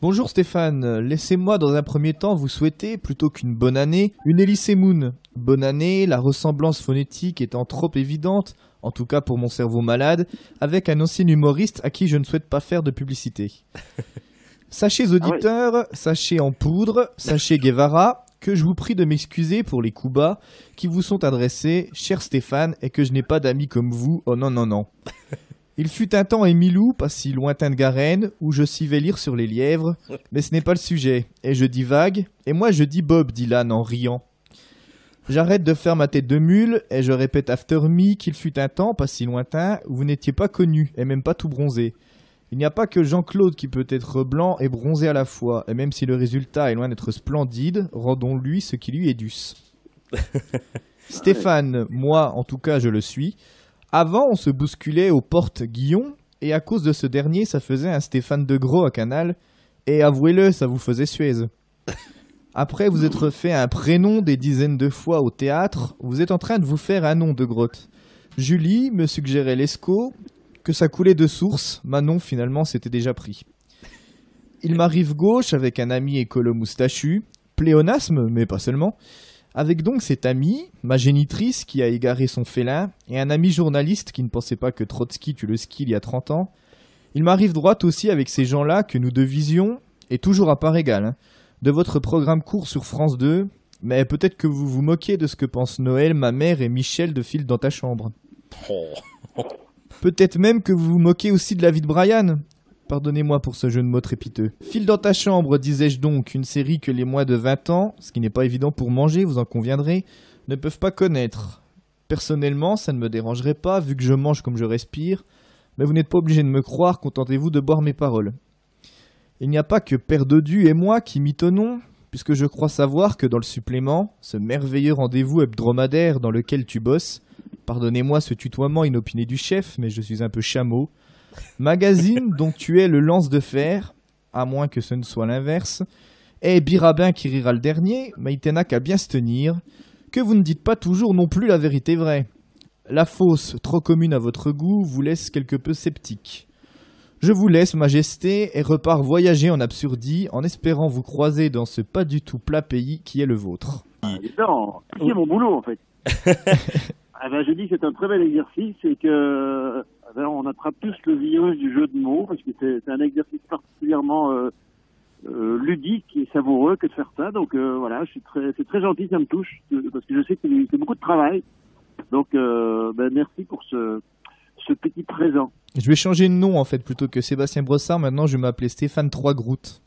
Bonjour Stéphane, laissez-moi dans un premier temps vous souhaiter, plutôt qu'une bonne année, une Elise Moon. Bonne année, la ressemblance phonétique étant trop évidente, en tout cas pour mon cerveau malade, avec un ancien humoriste à qui je ne souhaite pas faire de publicité. Sachez auditeurs, sachez en poudre, sachez Guevara, que je vous prie de m'excuser pour les coups bas qui vous sont adressés, cher Stéphane, et que je n'ai pas d'amis comme vous, oh non non non. Il fut un temps Émilou, pas si lointain de Garenne, où je savais lire sur les lièvres, mais ce n'est pas le sujet. Et je dis vague, et moi je dis Bob, dit l'âne en riant. J'arrête de faire ma tête de mule, et je répète after me qu'il fut un temps, pas si lointain, où vous n'étiez pas connu, et même pas tout bronzé. Il n'y a pas que Jean-Claude qui peut être blanc et bronzé à la fois, et même si le résultat est loin d'être splendide, rendons-lui ce qui lui est dû. Stéphane, moi en tout cas je le suis. Avant, on se bousculait aux portes Guillon, et à cause de ce dernier, ça faisait un Stéphane de Gros à Canal, et avouez-le, ça vous faisait Suez. Après vous êtes refait un prénom des dizaines de fois au théâtre, vous êtes en train de vous faire un nom de grotte. Julie me suggérait Lescaut, que ça coulait de source, Manon finalement s'était déjà pris. Il m'arrive gauche avec un ami écolo moustachu, pléonasme, mais pas seulement, avec donc cette amie, ma génitrice qui a égaré son félin, et un ami journaliste qui ne pensait pas que Trotsky tue le ski il y a 30 ans. Il m'arrive droite aussi avec ces gens-là que nous devisions, et toujours à part égale, de votre programme court sur France 2, mais peut-être que vous vous moquez de ce que pensent Noël, ma mère et Michel de Fil dans ta chambre. Peut-être même que vous vous moquez aussi de la vie de Brian. Pardonnez-moi pour ce jeu de mots trépiteux. File dans ta chambre, disais-je donc, une série que les moins de 20 ans, ce qui n'est pas évident pour manger, vous en conviendrez, ne peuvent pas connaître. Personnellement, ça ne me dérangerait pas, vu que je mange comme je respire, mais vous n'êtes pas obligé de me croire, contentez-vous de boire mes paroles. Il n'y a pas que Père Dodu et moi qui mitonnons, puisque je crois savoir que dans le supplément, ce merveilleux rendez-vous hebdomadaire dans lequel tu bosses, pardonnez-moi ce tutoiement inopiné du chef, mais je suis un peu chameau, magazine dont tu es le lance de fer, à moins que ce ne soit l'inverse, et Birabin qui rira le dernier, mais il n'a qu'à bien se tenir, que vous ne dites pas toujours non plus la vérité vraie. La fausse, trop commune à votre goût, vous laisse quelque peu sceptique. Je vous laisse, majesté, et repars voyager en absurdie, en espérant vous croiser dans ce pas du tout plat pays qui est le vôtre. Non, c'est mon boulot en fait. Je dis que c'est un très bel exercice et que on attrape tous le virus du jeu de mots parce que c'est un exercice particulièrement ludique et savoureux que de faire ça. Donc voilà, c'est très gentil, ça me touche parce que je sais que c'est beaucoup de travail. Donc merci pour ce petit présent. Je vais changer de nom en fait, plutôt que Sébastien Brossard, maintenant je vais m'appeler Stéphane Trois Groutes.